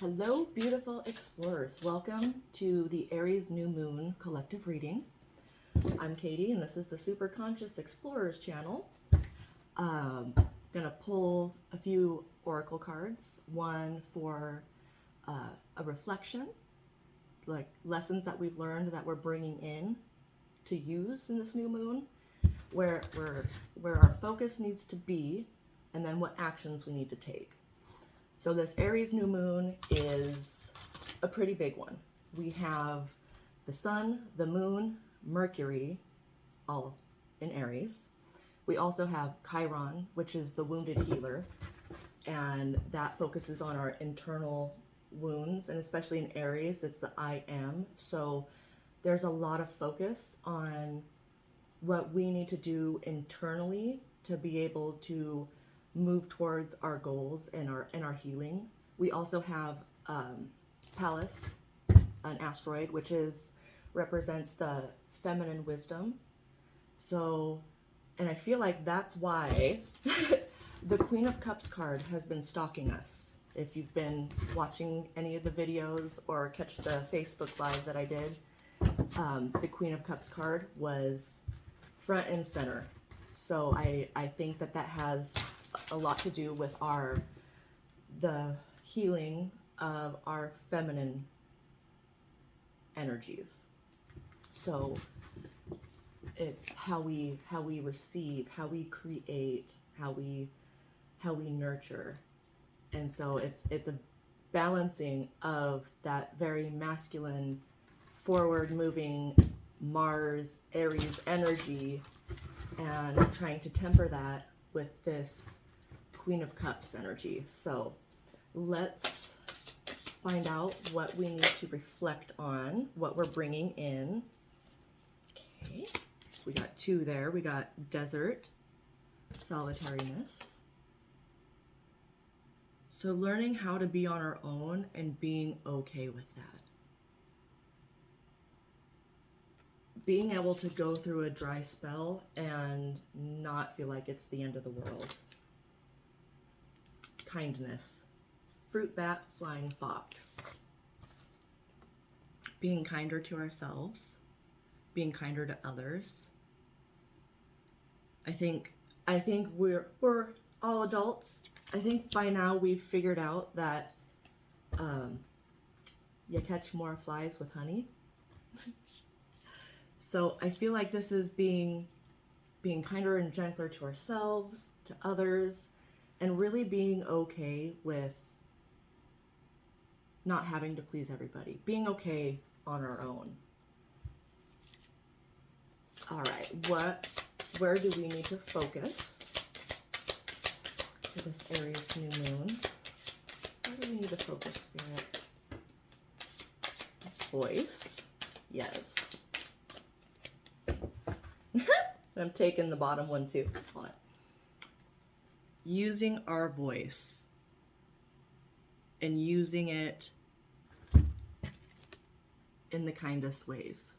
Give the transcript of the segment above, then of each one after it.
Hello, beautiful explorers. Welcome to the Aries New Moon collective reading. I'm Katie, and this is the Super Conscious Explorers channel. Gonna pull a few oracle cards, one for a reflection, like lessons that we've learned that we're bringing in to use in this new moon, where our focus needs to be, and then what actions we need to take. So this Aries new moon is a pretty big one. We have the sun, the moon, Mercury, all in Aries. We also have Chiron, which is the wounded healer, and that focuses on our internal wounds, and especially in Aries, it's the I am. So there's a lot of focus on what we need to do internally to be able to move towards our goals and our healing. We also have Pallas, an asteroid, which represents the feminine wisdom. So, and I feel like that's why the Queen of Cups card has been stalking us. If you've been watching any of the videos or catch the Facebook Live that I did, the Queen of Cups card was front and center. So I think that has a lot to do with the healing of our feminine energies. So it's how we receive, how we create, how we nurture. And so it's a balancing of that very masculine, forward moving Mars Aries energy, and trying to temper that with this Queen of Cups energy. So let's find out what we need to reflect on, what we're bringing in. Okay, we got two there. We got desert, solitariness. So learning how to be on our own and being okay with that. Being able to go through a dry spell and not feel like it's the end of the world. Kindness, fruit bat, flying fox. Being kinder to ourselves, being kinder to others. I think we're all adults. I think by now we've figured out that you catch more flies with honey. So I feel like this is being kinder and gentler to ourselves, to others, and really being okay with not having to please everybody. Being okay on our own. All right, where do we need to focus for this Aries new moon? Where do we need to focus, Spirit? Voice. Yes. I'm taking the bottom one too. Hold on. Using our voice and using it in the kindest ways.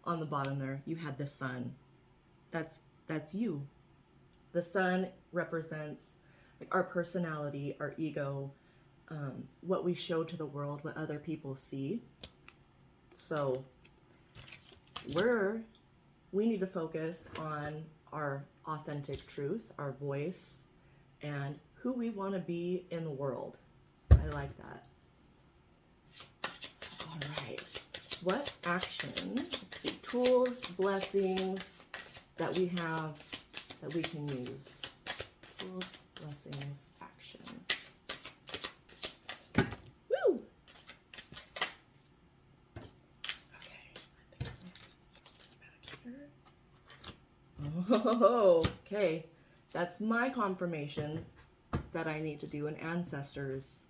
On the bottom there, you had the sun. That's you. The sun represents like our personality, our ego, what we show to the world, what other people see. So we need to focus on our authentic truth, our voice, and who we want to be in the world. I like that. All right. What action? Let's see. Tools, blessings that we have that we can use. Tools, blessings, action. Woo! Oh, okay. That's my confirmation that I need to do an ancestors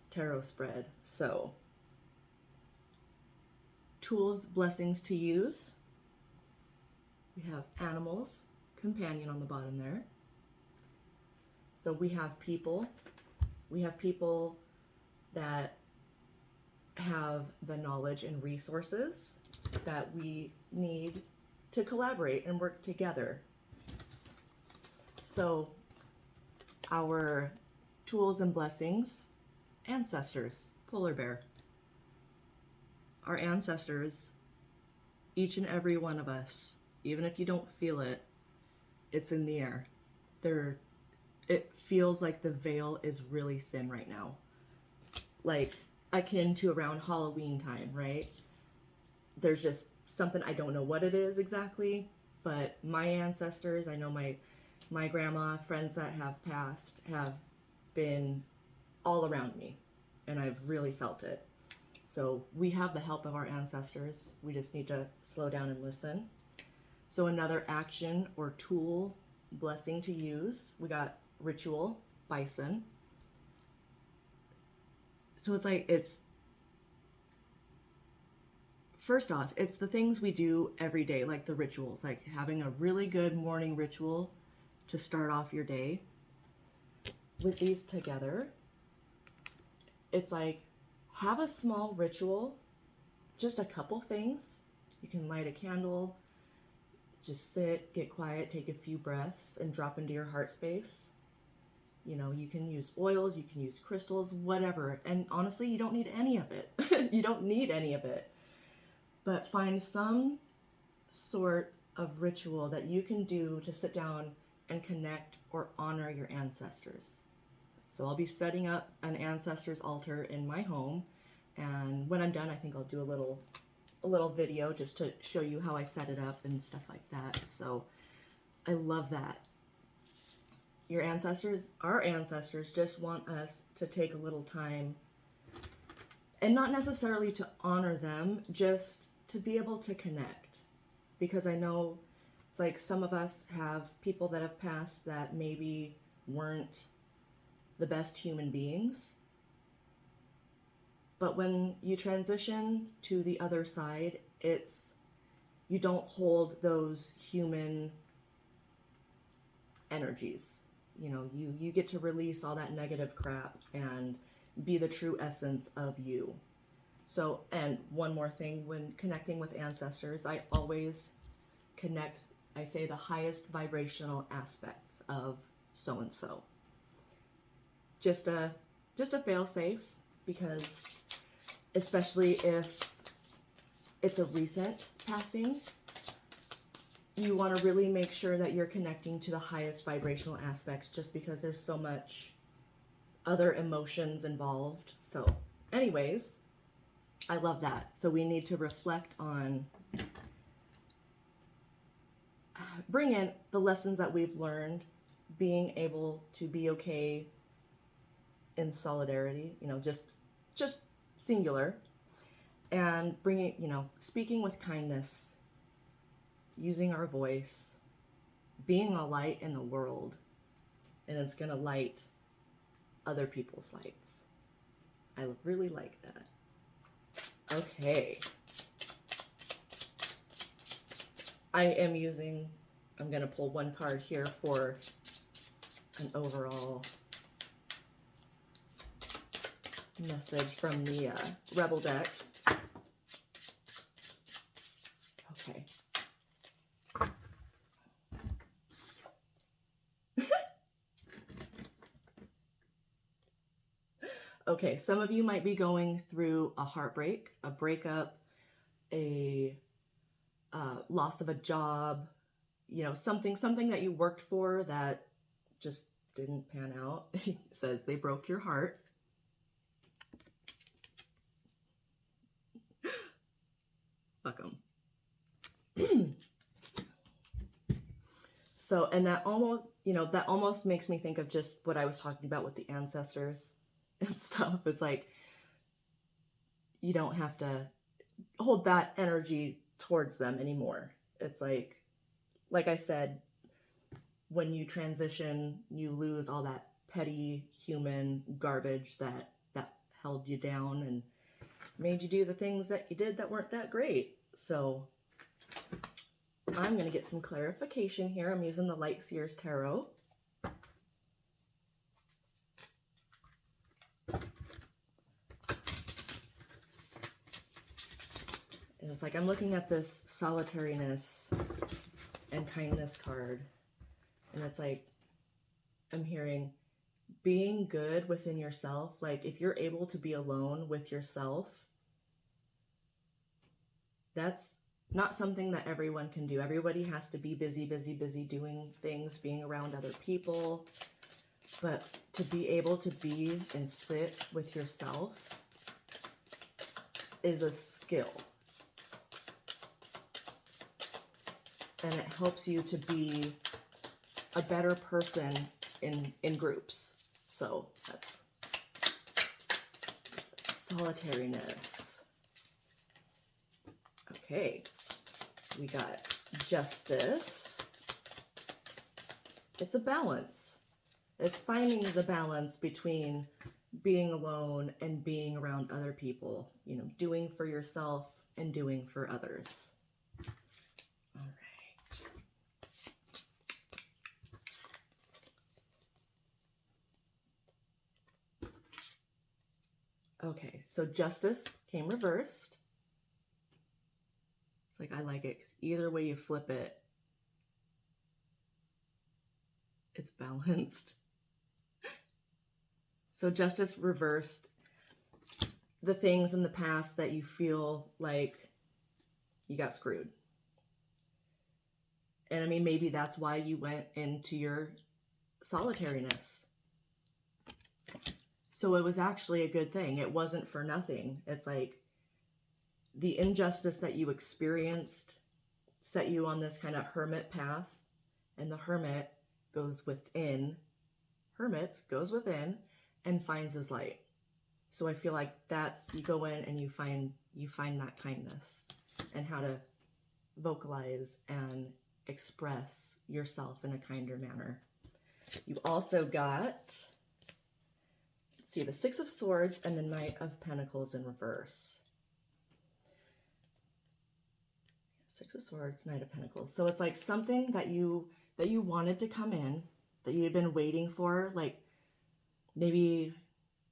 tarot spread. So, tools, blessings to use. We have animals, companion on the bottom there. So we have people. We have people that have the knowledge and resources that we need to collaborate and work together. So our tools and blessings, ancestors, polar bear. Our ancestors, each and every one of us, even if you don't feel it, it's in the air. It feels like the veil is really thin right now. Like akin to around Halloween time, right? There's just something, I don't know what it is exactly, but my ancestors, I know my grandma, friends that have passed, have been all around me, and I've really felt it. So we have the help of our ancestors. We just need to slow down and listen. So another action or tool, blessing to use, we got ritual, bison. So it's first off, it's the things we do every day, like the rituals, like having a really good morning ritual to start off your day. With these together, it's like, have a small ritual, just a couple things. You can light a candle, just sit, get quiet, take a few breaths, and drop into your heart space. You know, you can use oils, you can use crystals, whatever. And honestly, you don't need any of it. You don't need any of it. But find some sort of ritual that you can do to sit down and connect or honor your ancestors. So I'll be setting up an ancestors altar in my home, and when I'm done, I think I'll do a little video just to show you how I set it up and stuff like that. So I love that. Your ancestors, our ancestors, just want us to take a little time, and not necessarily to honor them, just to be able to connect. Because I know it's like some of us have people that have passed that maybe weren't the best human beings. But when you transition to the other side, you don't hold those human energies. You know, you get to release all that negative crap and be the true essence of you. So, and one more thing, when connecting with ancestors, I always connect, I say, the highest vibrational aspects of so-and-so. Just a fail-safe, because especially if it's a recent passing, you want to really make sure that you're connecting to the highest vibrational aspects, just because there's so much other emotions involved. So anyways, I love that. So we need to reflect on, bring in the lessons that we've learned, being able to be okay in solidarity, you know, just singular, and bringing, you know, speaking with kindness, using our voice, being a light in the world, and it's going to light other people's lights. I really like that. Okay. I'm going to pull one card here for an overall message from the Rebel deck. Okay. Okay, some of you might be going through a heartbreak, a breakup, a loss of a job, you know, something that you worked for that just didn't pan out. It says they broke your heart. Fuck them. So, and that almost, you know, that almost makes me think of just what I was talking about with the ancestors and stuff. It's like, you don't have to hold that energy towards them anymore. It's like I said, when you transition, you lose all that petty human garbage that held you down and made you do the things that you did that weren't that great. So I'm going to get some clarification here. I'm using the Light Seers Tarot. And it's like I'm looking at this solitariness and kindness card, and it's like I'm hearing, being good within yourself, like if you're able to be alone with yourself, that's not something that everyone can do. Everybody has to be busy, busy, busy doing things, being around other people. But to be able to be and sit with yourself is a skill. And it helps you to be a better person in groups. So that's solitariness. Okay, we got justice. It's a balance. It's finding the balance between being alone and being around other people, you know, doing for yourself and doing for others. All right. Okay, so justice came reversed. It's like, I like it because either way you flip it, it's balanced. So justice reversed, the things in the past that you feel like you got screwed. And I mean, maybe that's why you went into your solitariness. So it was actually a good thing. It wasn't for nothing. It's like the injustice that you experienced set you on this kind of hermit path, and the hermit goes within, goes within and finds his light. So I feel like that's, you go in and you find that kindness and how to vocalize and express yourself in a kinder manner. You also got, let's see, the Six of Swords and the Knight of Pentacles in reverse. Six of Swords, Knight of Pentacles. So it's like something that you wanted to come in, that you had been waiting for, like maybe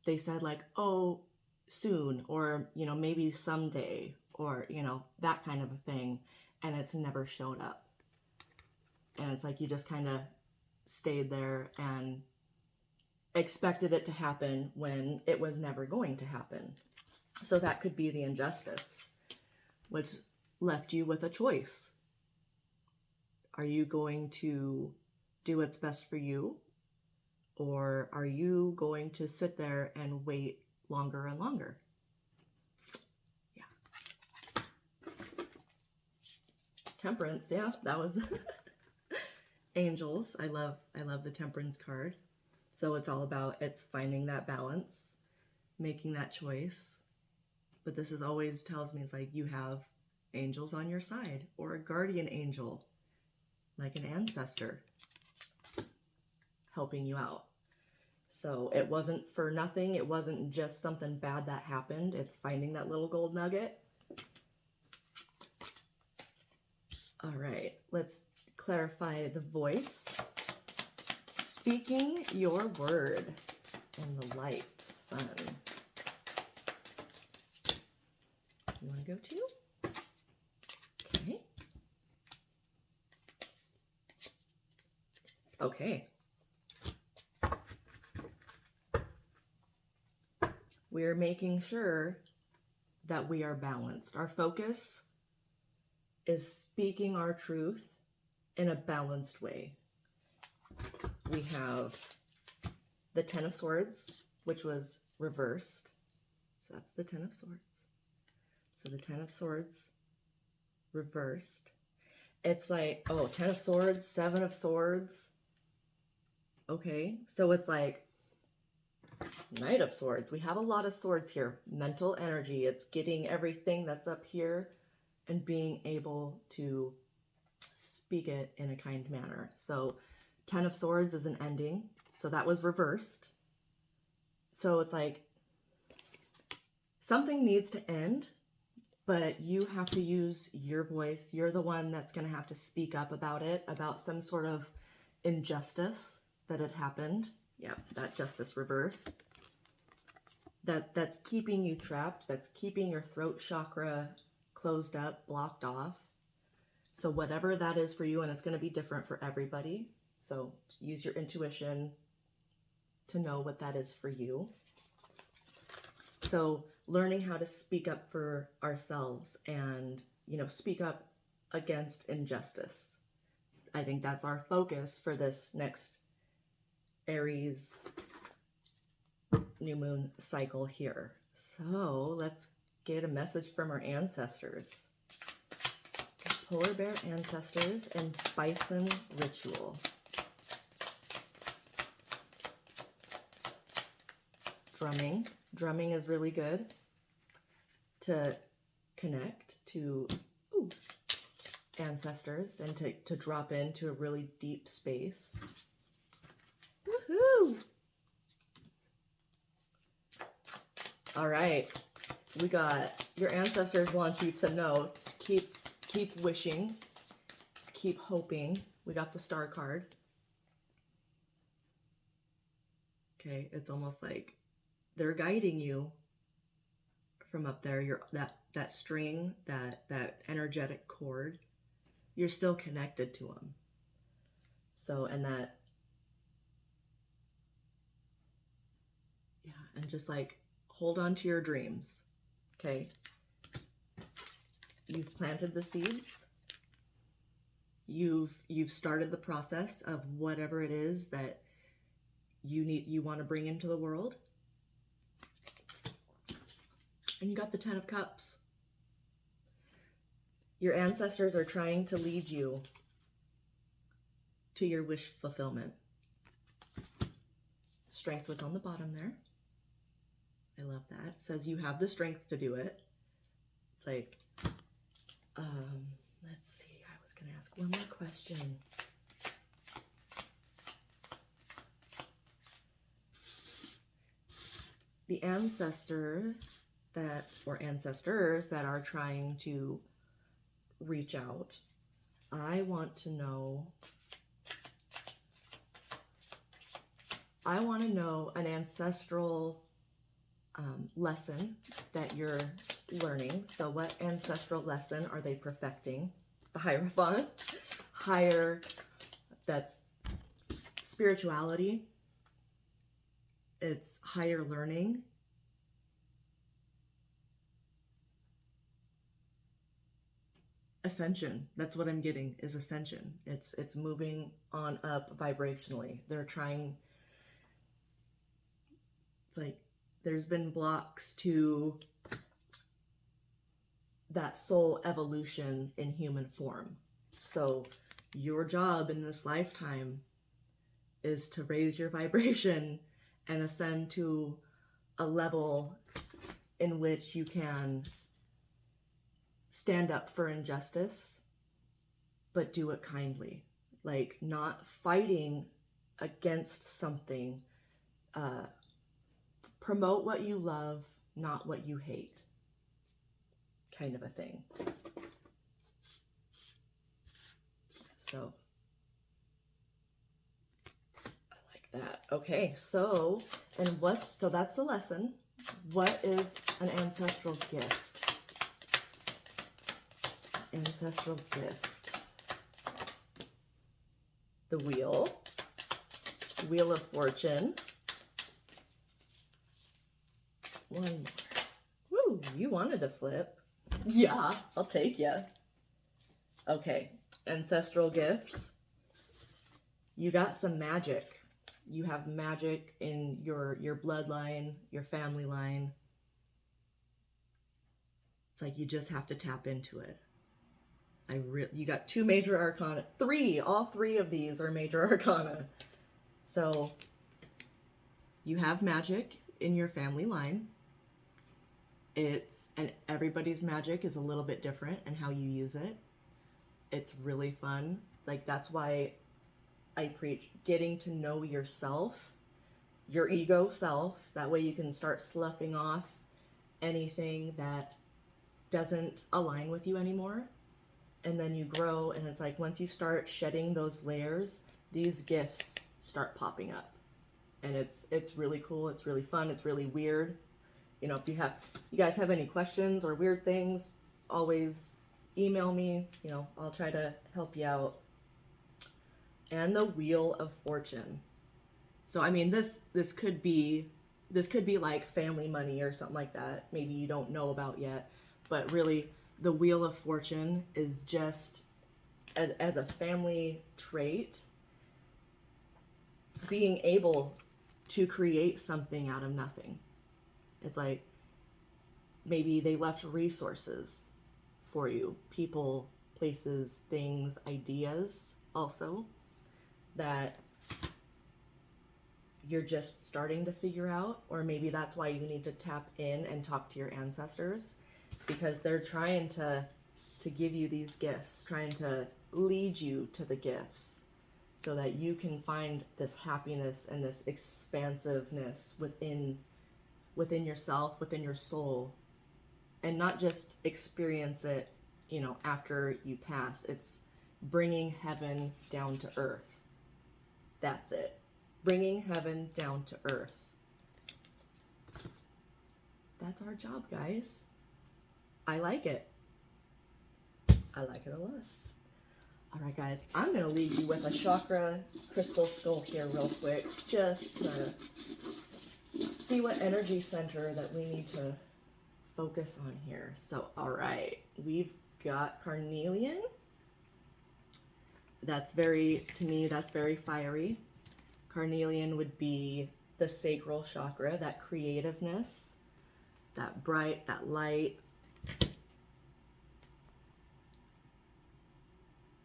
they said like, oh, soon, or, you know, maybe someday, or, you know, that kind of a thing, and it's never showed up. And it's like you just kind of stayed there and expected it to happen when it was never going to happen. So that could be the injustice, which left you with a choice. Are you going to do what's best for you? Or are you going to sit there and wait longer and longer? Yeah. Temperance, yeah, that was angels. I love the Temperance card. So it's all about, it's finding that balance, making that choice. But this is always tells me, it's like you have angels on your side, or a guardian angel, like an ancestor, helping you out. So it wasn't for nothing. It wasn't just something bad that happened. It's finding that little gold nugget. All right, let's clarify the voice. Speaking your word in the light, sun. You want to go too? Okay. Okay. We're making sure that we are balanced. Our focus is speaking our truth in a balanced way. We have the Ten of Swords, which was reversed. So that's the Ten of Swords. So the Ten of Swords reversed. It's like, oh, 10 of Swords, 7 of Swords. Okay, so it's like Knight of Swords. We have a lot of swords here. Mental energy. It's getting everything that's up here and being able to speak it in a kind manner. So 10 of Swords is an ending. So that was reversed. So it's like something needs to end, but you have to use your voice. You're the one that's going to have to speak up about it, about some sort of injustice that had happened. Yeah, that justice reverse. That's keeping you trapped. That's keeping your throat chakra closed up, blocked off. So whatever that is for you, and it's going to be different for everybody. So use your intuition, to know what that is for you. So learning how to speak up for ourselves and, you know, speak up against injustice. I think that's our focus for this next Aries new moon cycle here. So let's get a message from our ancestors. Polar bear ancestors and bison ritual. Drumming. Drumming is really good to connect to ancestors and to drop into a really deep space. Woohoo! All right, we got your ancestors want you to know, keep wishing, keep hoping. We got the star card. Okay, it's almost like they're guiding you from up there. You're that string, that energetic cord, you're still connected to them. So, and that, yeah, and just like hold on to your dreams. Okay, you've planted the seeds. You've started the process of whatever it is that you want to bring into the world. And you got the 10 of Cups. Your ancestors are trying to lead you to your wish fulfillment. Strength was on the bottom there. I love that. It says you have the strength to do it. It's like, let's see. I was going to ask one more question. The ancestor that, or ancestors that are trying to reach out, I want to know an ancestral lesson that you're learning. So what ancestral lesson are they perfecting? The Hierophant. Higher, that's spirituality. It's higher learning. Ascension. That's what I'm getting, is ascension. It's moving on up vibrationally. They're trying, it's like there's been blocks to that soul evolution in human form. So your job in this lifetime is to raise your vibration and ascend to a level in which you can stand up for injustice, but do it kindly. Like not fighting against something. Promote what you love, not what you hate. Kind of a thing. So I like that. Okay, so so that's the lesson. What is an ancestral gift? Ancestral gift. The Wheel of Fortune. One more. Woo, you wanted to flip. Yeah, I'll take you. Okay, ancestral gifts. You got some magic. You have magic in your bloodline, your family line. It's like you just have to tap into it. You got 2 major arcana. 3, all 3 of these are major arcana. So you have magic in your family line. And everybody's magic is a little bit different in how you use it. It's really fun. Like that's why I preach getting to know yourself, your ego self. That way you can start sloughing off anything that doesn't align with you anymore. And then you grow, and it's like once you start shedding those layers, these gifts start popping up. And it's really cool, it's really fun, it's really weird. You know, if you guys have any questions or weird things, always email me. You know, I'll try to help you out. And the Wheel of Fortune. So I mean, this could be like family money or something like that. Maybe you don't know about yet, but really, the Wheel of Fortune is just as a family trait, being able to create something out of nothing. It's like maybe they left resources for you, people, places, things, ideas also that you're just starting to figure out, or maybe that's why you need to tap in and talk to your ancestors, because they're trying to give you these gifts, trying to lead you to the gifts so that you can find this happiness and this expansiveness within yourself, within your soul, and not just experience it, you know, after you pass. It's bringing heaven down to earth. That's it. Bringing heaven down to earth. That's our job, guys. I like it. I like it a lot. All right, guys, I'm going to leave you with a chakra crystal skull here real quick, just to see what energy center that we need to focus on here. So, all right, we've got carnelian. That's very, to me, that's very fiery. Carnelian would be the sacral chakra, that creativeness, that bright, that light.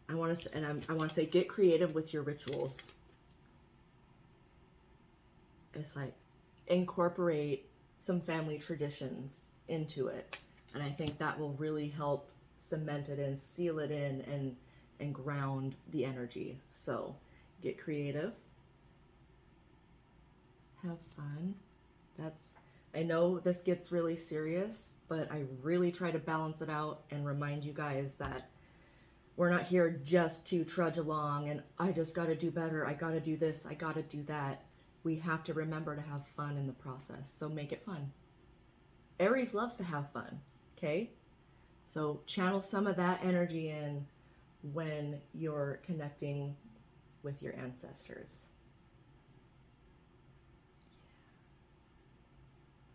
I want to say, get creative with your rituals. It's like incorporate some family traditions into it, and I think that will really help cement it in, seal it in, and ground the energy. So get creative, have fun. I know this gets really serious, but I really try to balance it out and remind you guys that we're not here just to trudge along and I just got to do better, I got to do this, I got to do that. We have to remember to have fun in the process, so make it fun. Aries loves to have fun, okay? So channel some of that energy in when you're connecting with your ancestors.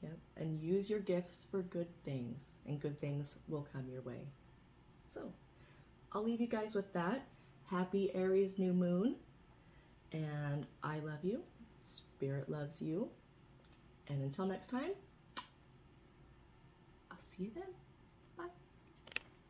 Yep, and use your gifts for good things, and good things will come your way. So I'll leave you guys with that. Happy Aries new moon, and I love you. Spirit loves you. And until next time, I'll see you then.